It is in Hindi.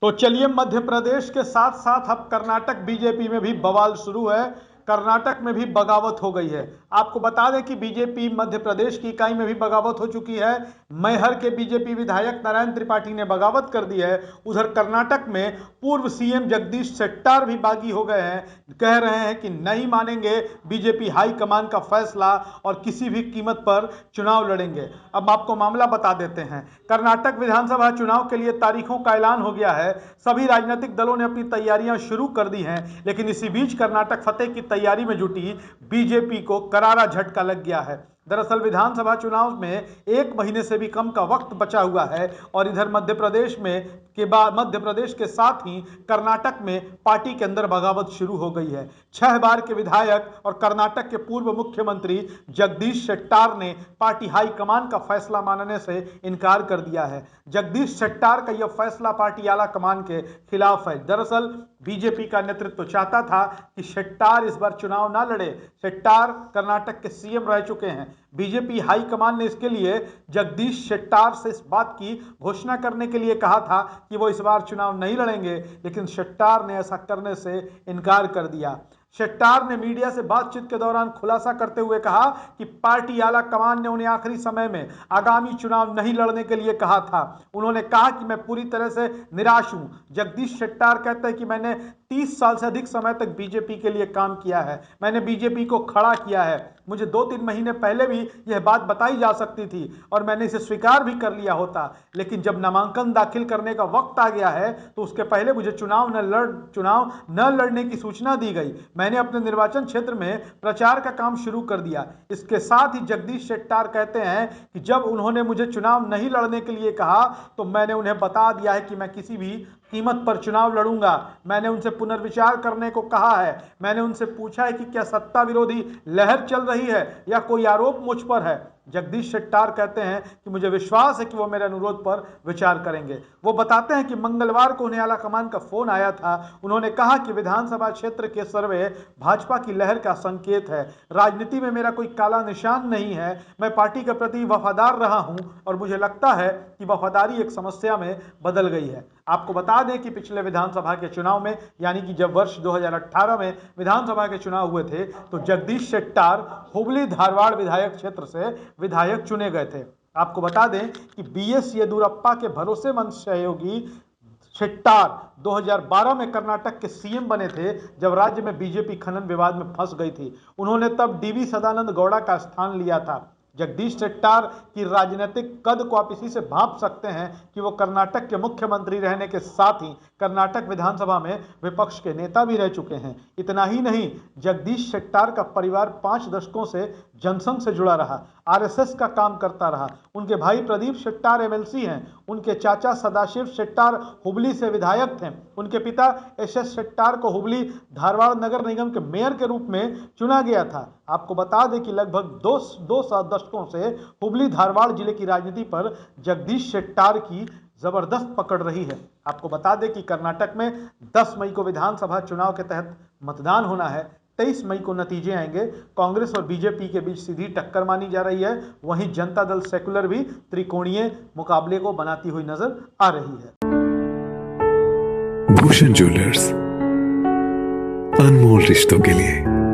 तो चलिए, मध्य प्रदेश के साथ साथ अब कर्नाटक बीजेपी में भी बवाल शुरू है। कर्नाटक में भी बगावत हो गई है। आपको बता दें कि बीजेपी मध्य प्रदेश की इकाई में भी बगावत हो चुकी है। मैहर के बीजेपी विधायक नारायण त्रिपाठी ने बगावत कर दी है। उधर कर्नाटक में पूर्व सीएम जगदीश शेट्टार भी बागी हो गए हैं। कह रहे हैं कि नहीं मानेंगे बीजेपी हाईकमान का फैसला और किसी भी कीमत पर चुनाव लड़ेंगे। अब आपको मामला बता देते हैं। कर्नाटक विधानसभा चुनाव के लिए तारीखों का ऐलान हो गया है। सभी राजनीतिक दलों ने अपनी तैयारियां शुरू कर दी हैं, लेकिन इसी बीच कर्नाटक फतेह की तैयारी में जुटी बीजेपी को करारा झटका लग गया है। दरअसल विधानसभा चुनाव में 1 महीने से भी कम का वक्त बचा हुआ है और इधर मध्य प्रदेश के साथ ही कर्नाटक में पार्टी के अंदर बगावत शुरू हो गई है। 6 बार के विधायक और कर्नाटक के पूर्व मुख्यमंत्री जगदीश शेट्टार ने पार्टी हाईकमान का फैसला मानने से इनकार कर दिया है। जगदीश शेट्टार का यह फैसला पार्टी आला कमान के खिलाफ है। दरअसल बीजेपी का नेतृत्व चाहता था कि शेट्टार इस बार चुनाव ना लड़े। शेट्टार कर्नाटक के सीएम रह चुके हैं। बीजेपी हाईकमान ने इसके लिए जगदीश शेट्टार से इस बात की घोषणा करने के लिए कहा था कि वो इस बार चुनाव नहीं लड़ेंगे, लेकिन शेट्टार ने ऐसा करने से इनकार कर दिया। शेट्टार ने मीडिया से बातचीत के दौरान खुलासा करते हुए कहा कि पार्टी आला कमान ने उन्हें आखिरी समय में आगामी चुनाव नहीं लड़ने के लिए कहा था। उन्होंने कहा कि मैं पूरी तरह से निराश हूं। जगदीश शेट्टार कहते हैं कि मैंने 30 साल से अधिक समय तक बीजेपी के लिए काम किया है। मैंने बीजेपी को खड़ा किया है। मुझे 2-3 महीने पहले भी यह बात बताई जा सकती थी और मैंने इसे स्वीकार भी कर लिया होता, लेकिन जब नामांकन दाखिल करने का वक्त आ गया है तो उसके पहले मुझे चुनाव न लड़ने की सूचना दी गई। मैंने अपने निर्वाचन क्षेत्र में प्रचार का काम शुरू कर दिया। इसके साथ ही जगदीश शेट्टार कहते हैं कि जब उन्होंने मुझे चुनाव नहीं लड़ने के लिए कहा तो मैंने उन्हें बता दिया है कि मैं किसी भी कीमत पर चुनाव लड़ूंगा। मैंने उनसे पुनर्विचार करने को कहा है। मैंने उनसे पूछा है कि क्या सत्ता विरोधी लहर चल रही है या कोई आरोप मुझ पर है। जगदीश शेट्टार कहते हैं कि मुझे विश्वास है कि वो मेरे अनुरोध पर विचार करेंगे। वो बताते हैं कि मंगलवार को उन्हें आला कमान का फोन आया था। उन्होंने कहा कि विधानसभा क्षेत्र के सर्वे भाजपा की लहर का संकेत है। राजनीति में मेरा कोई काला निशान नहीं है। मैं पार्टी के प्रति वफादार रहा हूं और मुझे लगता है कि वफादारी एक समस्या में बदल गई है। आपको बता दें कि पिछले विधानसभा के चुनाव में, यानी कि जब वर्ष 2018 में विधानसभा के चुनाव हुए थे, तो जगदीश शेट्टार हुबली धारवाड़ विधायक क्षेत्र से विधायक चुने गए थे। आपको बता दें कि बीएस येदियुरप्पा के भरोसेमंद सहयोगी शेट्टार 2012 में कर्नाटक के सीएम बने थे, जब राज्य में बीजेपी खनन विवाद में फंस गई थी। उन्होंने तब डीवी सदानंद गौड़ा का स्थान लिया था। जगदीश शेट्टार की राजनीतिक कद को आप इसी से भांप सकते हैं कि वो कर्नाटक के मुख्यमंत्री रहने के साथ ही कर्नाटक विधानसभा में विपक्ष के नेता भी रह चुके हैं। इतना ही नहीं, जगदीश शेट्टार का परिवार 5 दशकों से जनसंघ से जुड़ा रहा, आरएसएस का काम करता रहा। उनके भाई प्रदीप शेट्टार एमएलसी हैं। उनके चाचा सदाशिव शेट्टार हुबली से विधायक थे। उनके पिता एसएस शेट्टार को हुबली धारवाड़ नगर निगम के मेयर के रूप में चुना गया था। आपको बता दें कि लगभग दो दशकों से हुबली धारवाड़ जिले की राजनीति पर जगदीश शेट्टार की जबरदस्त पकड़ रही है। आपको बता दें कि कर्नाटक में 10 मई को विधानसभा चुनाव के तहत मतदान होना है। 23 मई को नतीजे आएंगे। कांग्रेस और बीजेपी के बीच सीधी टक्कर मानी जा रही है। वहीं जनता दल सेकुलर भी त्रिकोणीय मुकाबले को बनाती हुई नजर आ रही है। भूषण ज्वेलर्स, अनमोल रिश्तों के लिए।